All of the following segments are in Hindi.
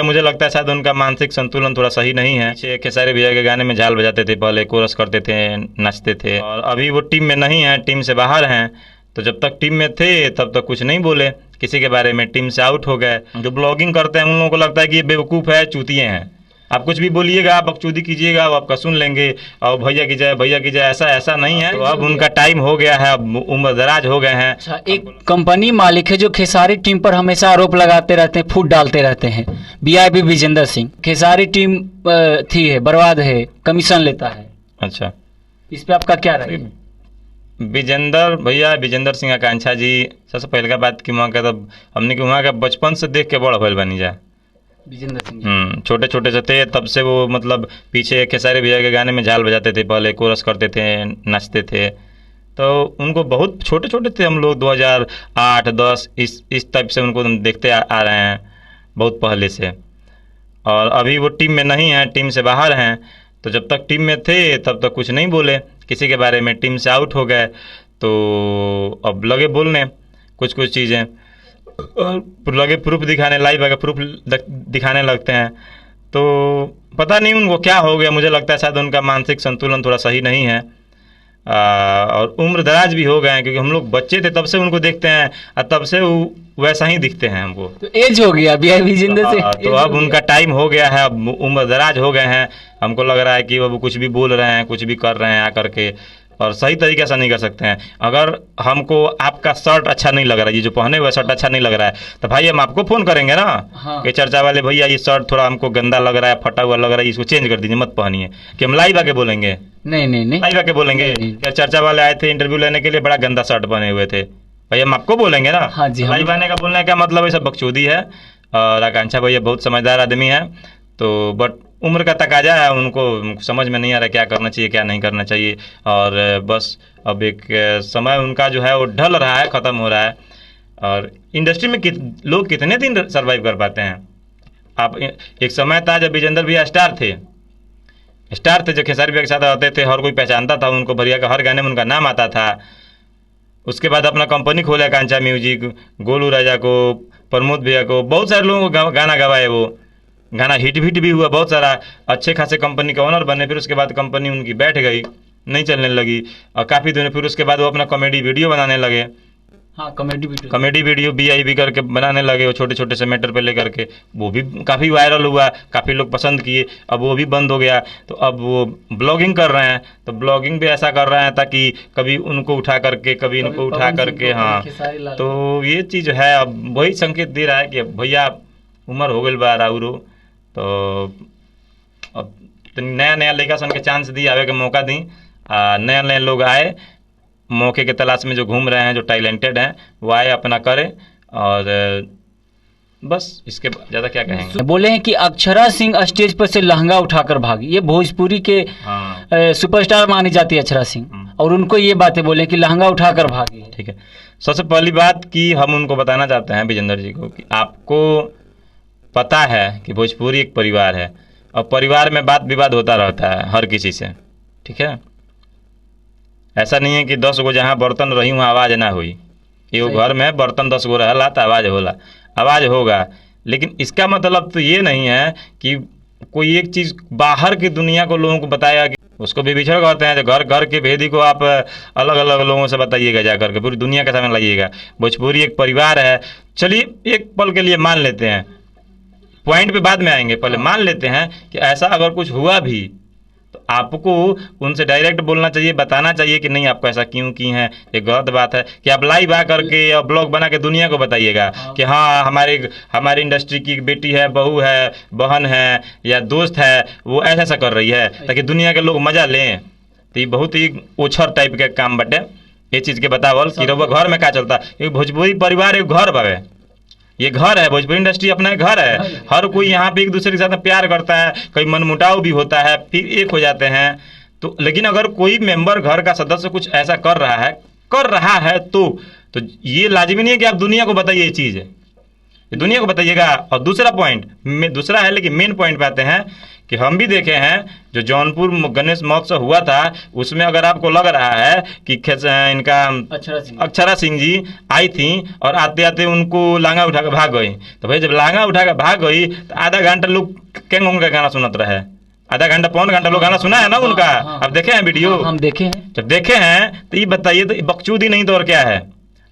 मुझे लगता है शायद उनका मानसिक संतुलन थोड़ा सही नहीं है। पीछे खेसारी भैया के गाने में झाल बजाते थे, पहले कोरस करते थे, नाचते थे, और अभी वो टीम में नहीं है, टीम से बाहर हैं। तो जब तक टीम में थे तब तक कुछ नहीं बोले किसी के बारे में, टीम से आउट हो गए। जो ब्लॉगिंग करते हैं उन लोगों को लगता है कि ये बेवकूफ़ है, चूतिए हैं। आप कुछ भी बोलिएगा, आप बकचोदी कीजिएगा, वो आपका सुन लेंगे और भैया की जय, ऐसा ऐसा नहीं है। तो अब उनका टाइम हो गया है, अब उम्र दराज हो गए हैं। अच्छा, एक कंपनी मालिक है जो खेसारी टीम पर हमेशा आरोप लगाते रहते हैं, फूट डालते रहते हैं, वीआईपी विजेंद्र सिंह। खेसारी टीम थी है, बर्बाद है, कमीशन लेता है। अच्छा, इस पे आपका क्या राय है? विजेंद्र भैया, विजेंद्र सिंह आकांक्षा जी, सबसे पहले का बात कि वहाँ का तब हमने कि वहाँ का बचपन से देख के बड़ भइल बनी जा। विजेंद्र सिंह छोटे छोटे से थे तब से वो, मतलब पीछे खेसारी भैया के गाने में झाल बजाते थे, पहले कोरस करते थे, नाचते थे। तो उनको बहुत छोटे छोटे थे हम लोग, 2008-10 इस टाइप से उनको हम देखते आ रहे हैं बहुत पहले से। और अभी वो टीम में नहीं है, टीम से बाहर हैं। तो जब तक टीम में थे तब तक कुछ नहीं बोले किसी के बारे में, टीम से आउट हो गए तो अब लगे बोलने कुछ कुछ चीज़ें, और लगे प्रूफ दिखाने, लाइव आगे प्रूफ दिखाने लगते हैं। तो पता नहीं उनको क्या हो गया, मुझे लगता है शायद उनका मानसिक संतुलन थोड़ा सही नहीं है। और उम्र दराज भी हो गए हैं, क्योंकि हम लोग बच्चे थे तब से उनको देखते हैं और तब से वो वैसा ही दिखते हैं हमको। तो एज हो गया अभी विजेंद्र से। तो अब उनका टाइम हो गया है, अब उम्र दराज हो गए हैं। हमको लग रहा है कि वो कुछ भी बोल रहे हैं, कुछ भी कर रहे हैं आकर के, और सही तरीके से नहीं कर सकते हैं। अगर हमको आपका शर्ट अच्छा नहीं लग रहा है, ये जो पहने हुए शर्ट अच्छा नहीं लग रहा है, तो भाई हम आपको फ़ोन करेंगे ना। हाँ। कि चर्चा वाले भैया ये शर्ट थोड़ा हमको गंदा लग रहा है, फटा हुआ लग रहा है, इसको चेंज कर दीजिए, मत पहनिए। कि हम लाइव आके बोलेंगे? नहीं लाइव आके बोलेंगे? क्या चर्चा वाले आए थे इंटरव्यू लेने के लिए, बड़ा गंदा शर्ट पहने हुए थे, भाई हम आपको बोलेंगे ना। हाँ जी, लाइव आने का बोलने का मतलब है सब बकचोदी है। और आकांक्षा भैया बहुत समझदार आदमी है, तो बट उम्र का तकाजा है, उनको समझ में नहीं आ रहा क्या करना चाहिए क्या नहीं करना चाहिए। और बस अब एक समय उनका जो है वो ढल रहा है, ख़त्म हो रहा है। और इंडस्ट्री में लोग कितने दिन सर्वाइव कर पाते हैं? आप एक समय था जब विजेंद्र भैया स्टार थे, जो खेसारी भैया के साथ आते थे, हर कोई पहचानता था उनको, भैया का हर गाने में उनका नाम आता था। उसके बाद अपना कंपनी खोला कांचा म्यूजिक, गोलू राजा को, प्रमोद भैया को, बहुत सारे लोगों को गाना गवाए, वो गाना हिट भी हुआ, बहुत सारा अच्छे खासे कंपनी का ओनर बने। फिर उसके बाद कंपनी उनकी बैठ गई, नहीं चलने लगी, और काफ़ी दिनों फिर उसके बाद वो अपना कॉमेडी वीडियो बनाने लगे। हाँ, कॉमेडी वीडियो BIB करके बनाने लगे, वो छोटे छोटे से मैटर पे लेकर के, वो भी काफ़ी वायरल हुआ, काफ़ी लोग पसंद किए। अब वो भी बंद हो गया, तो अब वो ब्लॉगिंग कर रहे हैं। तो ब्लॉगिंग भी ऐसा कर रहे हैं ताकि कभी उनको उठा करके, कभी इनको उठा करके। हाँ, तो ये चीज़ है, अब वही संकेत दे रहा है कि भैया उम्र हो गई बा राउरो, तो अब नया नया लड़का सन के चांस दी, आवे के मौका दी। नए नए लोग आए, मौके के तलाश में जो घूम रहे हैं, जो टैलेंटेड हैं, वो आए, अपना करें। और बस इसके ज़्यादा क्या कहेंगे। बोले हैं कि अक्षरा सिंह स्टेज पर से लहंगा उठाकर भागी। ये भोजपुरी के सुपरस्टार मानी जाती है अक्षरा सिंह, और उनको ये बातें बोले कि लहंगा उठाकर भागी। ठीक है, सबसे पहली बात कि हम उनको बताना चाहते हैं विजेंद्र जी को कि आपको पता है कि भोजपुरी एक परिवार है, और परिवार में बात विवाद होता रहता है हर किसी से, ठीक है। ऐसा नहीं है कि 10 गो जहाँ बर्तन रही वहाँ आवाज़ ना हुई। एगो घर में बर्तन 10 गो रहला तो आवाज़ होला, आवाज़ होगा। लेकिन इसका मतलब तो ये नहीं है कि कोई एक चीज़ बाहर की दुनिया को लोगों को बताया कि उसको भी बिछड़ कहते हैं। जो घर के भेदी को आप अलग अलग लोगों से बताइएगा, जा करके पूरी दुनिया के सामने लाइएगा। भोजपुरी एक परिवार है। चलिए एक पल के लिए मान लेते हैं, पॉइंट पे बाद में आएंगे, पहले मान लेते हैं कि ऐसा अगर कुछ हुआ भी तो आपको उनसे डायरेक्ट बोलना चाहिए, बताना चाहिए कि नहीं आपको ऐसा क्यों की है, ये गलत बात है। कि आप लाइव आ करके या ब्लॉग बना के दुनिया को बताइएगा कि हाँ हमारी इंडस्ट्री की बेटी है, बहू है, बहन है या दोस्त है, वो ऐसा ऐसा कर रही है, ताकि दुनिया के लोग मजा लें। तो ये बहुत ही ओछर टाइप के काम बटे ये चीज़ के बतावल कि रउआ घर में क्या चलता। क्योंकि भोजपुरी परिवार एक घर बावे, ये घर है, भोजपुरी इंडस्ट्री अपना घर है। हर कोई यहाँ पे एक दूसरे के साथ प्यार करता है, कई मनमुटाव भी होता है, फिर एक हो जाते हैं। तो लेकिन अगर कोई मेंबर घर का सदस्य कुछ ऐसा कर रहा है तो ये लाजमी नहीं है कि आप दुनिया को बताइए ये चीज़, ये दुनिया को बताइएगा। और दूसरा पॉइंट दूसरा है, लेकिन मेन पॉइंट पे आते हैं कि हम भी देखे हैं जो जौनपुर गणेश महोत्सव हुआ था, उसमें अगर आपको लग रहा है कि इनका अक्षरा सिंह जी आई थी और आते आते उनको लांगा उठा के भाग गई, तो भाई जब लांगा उठा के भाग गई तो आधा घंटा लोग उनका गाना सुनत रहे, आधा घंटा पौन घंटा लोग गाना सुना है ना उनका। आप देखे हैं वीडियो? हम देखे हैं। जब देखे हैं तो ये बताइए, तो बकचोदी नहीं तो और क्या है?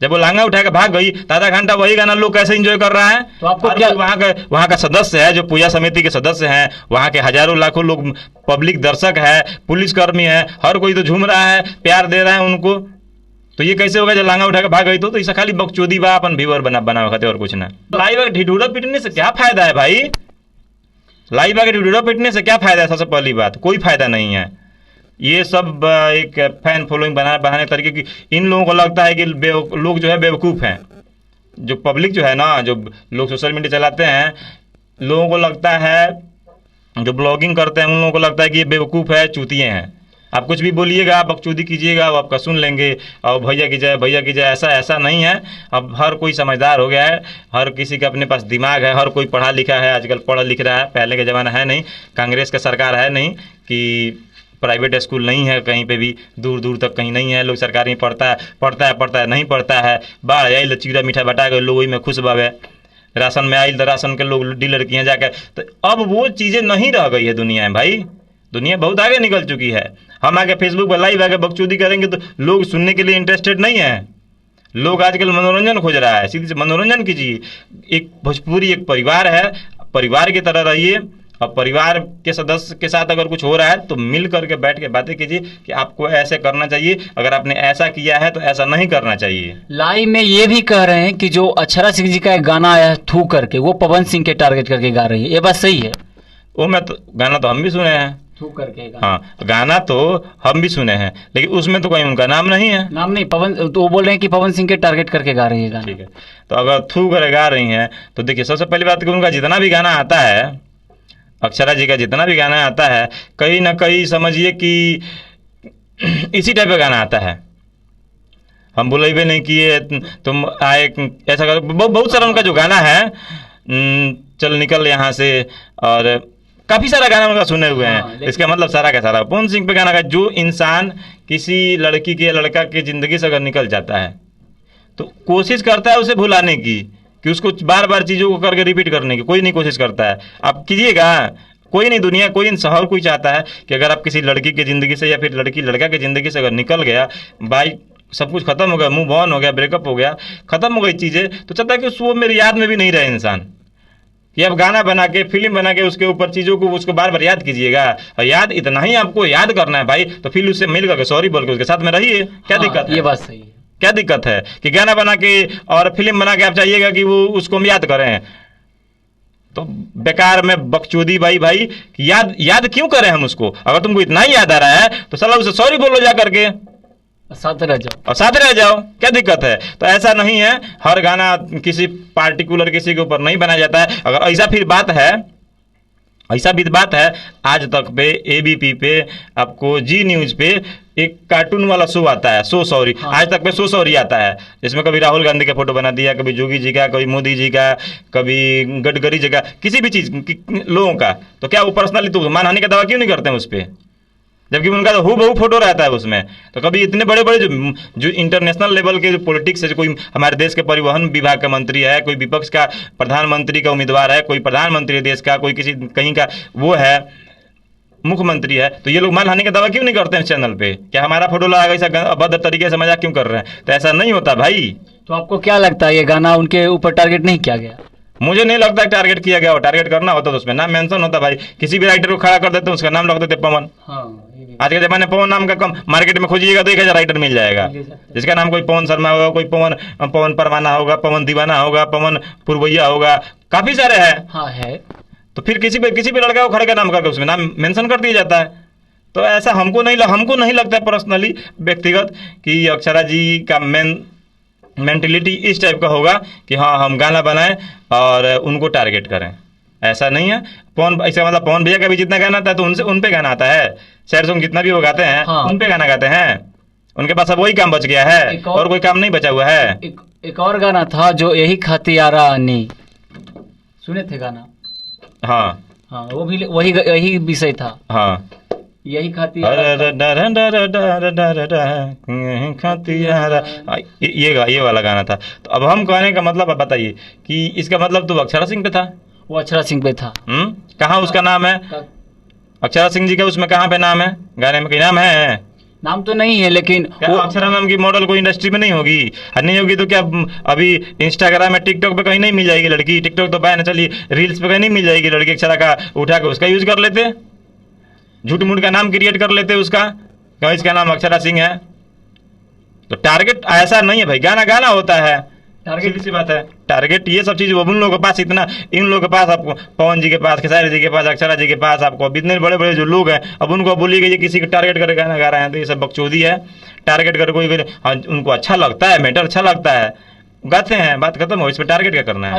जब वो लांगा उठा के भाग गई तो आधा घंटा वही गाना लोग कैसे एंजॉय कर रहा है? तो आपको क्या वहाँ का सदस्य है, जो पूजा समिति के सदस्य हैं, वहाँ के हजारों लाखों लोग पब्लिक दर्शक है, पुलिसकर्मी है, हर कोई तो झूम रहा है, प्यार दे रहा है उनको। तो ये कैसे होगा जब लांगा उठा के भाग गई? तो ऐसा खाली बकचोदी बा, अपन व्यूअर बना खाते और कुछ ना। लाइव ढिढूरा पीटने से क्या फायदा है भाई? लाइव आके ढिढूरा पीटने से क्या फायदा है? सबसे पहली बात, कोई फायदा नहीं है। ये सब एक फैन फॉलोइंग बनाने तरीके की, इन लोगों को लगता है कि लोग जो है बेवकूफ़ हैं। जो पब्लिक जो है ना, जो लोग सोशल मीडिया चलाते हैं, लोगों को लगता है, जो ब्लॉगिंग करते हैं उन लोगों को लगता है कि ये बेवकूफ़ है, चूतिए हैं। आप कुछ भी बोलिएगा, आप बकचोदी कीजिएगा, वो आपका सुन लेंगे और भैया की जाए। ऐसा नहीं है। अब हर कोई समझदार हो गया है, हर किसी के अपने पास दिमाग है, हर कोई पढ़ा लिखा है, आजकल पढ़ लिख रहा है। पहले के ज़माना है नहीं, कांग्रेस का सरकार है नहीं कि प्राइवेट स्कूल नहीं है कहीं पे भी, दूर दूर तक कहीं नहीं है। लोग सरकारी में पढ़ता है नहीं पढ़ता है। बाढ़ आई तो चीरा मीठा बटा गए, लोग वही में खुश बावे। राशन में आई तो राशन के लोग डीलर किए जाकर, तो अब वो चीज़ें नहीं रह गई है दुनिया में भाई। दुनिया बहुत आगे निकल चुकी है। हम आगे फेसबुक पर लाइव आके बकचोदी करेंगे तो लोग सुनने के लिए इंटरेस्टेड नहीं है। लोग आजकल मनोरंजन खोज रहा है, सीधे से मनोरंजन कीजिए। एक भोजपुरी एक परिवार है, परिवार की तरह रहिए, और परिवार के सदस्य के साथ अगर कुछ हो रहा है तो मिल करके बैठ के बातें कीजिए कि आपको ऐसे करना चाहिए, अगर आपने ऐसा किया है तो ऐसा नहीं करना चाहिए। लाइव में ये भी कह रहे हैं कि जो अक्षरा सिंह जी का एक गाना आया है थू करके, वो पवन सिंह के टारगेट करके गा रही है, ये बात सही है? वो गाना तो हम भी सुने हैं, थू करके गाना। हाँ, गाना तो हम भी सुने हैं, लेकिन उसमें तो कहीं उनका नाम नहीं है। नाम नहीं, पवन, तो वो बोल रहे हैं कि पवन सिंह के टारगेट करके गा रही है गाना। ठीक है, तो अगर थू कर गा रही हैं तो देखिए, सबसे पहली बात कि उनका जितना भी गाना आता है, अक्षरा जी का जितना भी गाना आता है, कहीं ना कहीं समझिए कि इसी टाइप का गाना आता है। हम बोलेबे नहीं किए, तुम आए ऐसा कर, बहुत सारा उनका जो गाना है, चल निकल यहाँ से, और काफ़ी सारा गाना उनका सुने हुए हैं। हाँ, इसका मतलब सारा का सारा पवन सिंह पे गाना का, जो इंसान किसी लड़की के लड़का की ज़िंदगी से अगर निकल जाता है तो कोशिश करता है उसे भुलाने की, कि उसको बार बार चीज़ों को करके रिपीट करने की कोई नहीं कोशिश करता है। आप कीजिएगा, कोई नहीं, दुनिया कोई हर कोई चाहता है कि अगर आप किसी लड़की की ज़िंदगी से या फिर लड़की लड़का की ज़िंदगी से अगर निकल गया, भाई सब कुछ खत्म हो गया, मूव ऑन हो गया, ब्रेकअप हो गया, खत्म हो गई चीज़ें, तो चाहता है कि वो मेरी याद में भी नहीं रहे इंसान। कि अब गाना बना के, फिल्म बना के उसके ऊपर चीज़ों को उसको बार बार याद कीजिएगा, और याद इतना ही आपको याद करना है भाई, तो फिर उससे मिल करके सॉरी बोल के उसके साथ में रहिए। क्या दिक्कत है? ये बात सही है। क्या दिक्कत है कि गाना बना के और फिल्म बना के आप चाहिएगा कि वो उसको हम याद करें? तो बेकार में बकचोदी भाई याद क्यों करें हम उसको? अगर तुमको इतना ही याद आ रहा है तो साला उसे सॉरी बोलो जा करके, साथ रह जाओ और साथ रह जाओ, क्या दिक्कत है? तो ऐसा नहीं है, हर गाना किसी पार्टिकुलर किसी के ऊपर नहीं बनाया जाता है। अगर ऐसा भी बात है, आज तक पे एबीपी पे, आपको जी न्यूज़ पे एक कार्टून वाला शो आता है, सो सॉरी। हाँ। आज तक पे सो सॉरी आता है, जिसमें कभी राहुल गांधी का फोटो बना दिया, कभी योगी जी का, कभी मोदी जी का, कभी गडकरी जी का, किसी भी चीज़ लोगों का। तो क्या वो पर्सनली तो मानहानि का दावा क्यों नहीं करते हैं उस पर, जबकि उनका तो हूबहू फोटो रहता है उसमें? तो कभी इतने बड़े बड़े जो इंटरनेशनल लेवल के जो पॉलिटिक्स है, जो कोई हमारे देश के परिवहन विभाग का मंत्री है, कोई विपक्ष का प्रधानमंत्री का उम्मीदवार है, कोई प्रधानमंत्री देश का, कोई किसी कहीं का वो है मुख्यमंत्री है, तो ये लोग मानहानि का दावा क्यों नहीं करते हैं इस चैनल पे? क्या हमारा फोटो लगा ऐसा अभद्र तरीके से मजाक क्यों कर रहे हैं? तो ऐसा नहीं होता भाई। तो आपको क्या लगता है ये गाना उनके ऊपर टारगेट नहीं किया गया? मुझे नहीं लगता टारगेट किया गया हो। टारगेट करना होता तो उसमें नाम मेंशन होता भाई, किसी भी राइटर को खड़ा कर देते, उसका नाम रख देते पवन। हाँ, आज के जमाने पवन नाम का कम मार्केट में खोजिएगा तो 1000 राइटर मिल जाएगा, जिसका नाम कोई पवन शर्मा होगा, कोई पवन परवाना होगा, पवन दीवाना होगा, पवन पुरवैया होगा, काफी सारे हैं। हाँ है। तो फिर किसी भी लड़का को खड़े का नाम करके उसमें नाम मेंशन कर दिया जाता है। तो ऐसा हमको नहीं लगता पर्सनली व्यक्तिगत कि अक्षरा जी का मेंटेलिटी इस टाइप का होगा कि हाँ हम गाना बनाएं और उनको टारगेट करें। ऐसा नहीं है। इसका मतलब पवन भैया का भी जितना गाना आता है तो उन पे गाना आता है। सैड सॉन्ग जितना भी वो गाते हैं, हाँ, उन पे गाना गाते हैं। उनके पास अब वही काम बच गया है, और कोई काम नहीं बचा हुआ है। एक और गाना था जो यही खाती यारा नी, सुने थे गाना? हाँ, हाँ वो भी वही यही विषय था, हाँ। यही खाती ये वाला गाना था। तो अब हम कहने का मतलब अब बताइए कि इसका मतलब तो अक्षरा सिंह पे था। वो अक्षरा सिंह पे था। कहाँ उसका नाम है अक्षरा सिंह जी का, उसमें कहाँ पे नाम है, गाने में कहीं नाम है? नाम तो नहीं है लेकिन क्या वो अक्षरा नाम की मॉडल कोई इंडस्ट्री में नहीं होगी? नहीं होगी तो क्या अभी इंस्टाग्राम में टिकटॉक पे कहीं नहीं मिल जाएगी लड़की? टिकटॉक तो बैन है, चलिए रील्स पे कहीं नहीं मिल जाएगी लड़की? अक्षरा का उठा के उसका यूज कर लेते, झूठ मूठ का नाम क्रिएट कर लेते उसका, क्यों इसका नाम अक्षरा सिंह है। तो टारगेट ऐसा नहीं है भाई, गाना गाना होता है, सीधी सी बात है। टारगेट ये सब चीज वो उन लोगों के पास इतना, इन लोगों के पास, आपको पवन जी के पास, खेसारी जी के पास, अक्षरा जी के पास, आपको इतने बड़े बड़े जो लोग हैं, अब उनको बोलिएगा ये किसी को टारगेट करके गाना गा रहे हैं, तो ये सब बकचोदी है। टारगेट कर कोई, हाँ उनको अच्छा लगता है, मैटर अच्छा लगता है, गाते हैं, बात खत्म हो, इस पर टारगेट क्या करना है।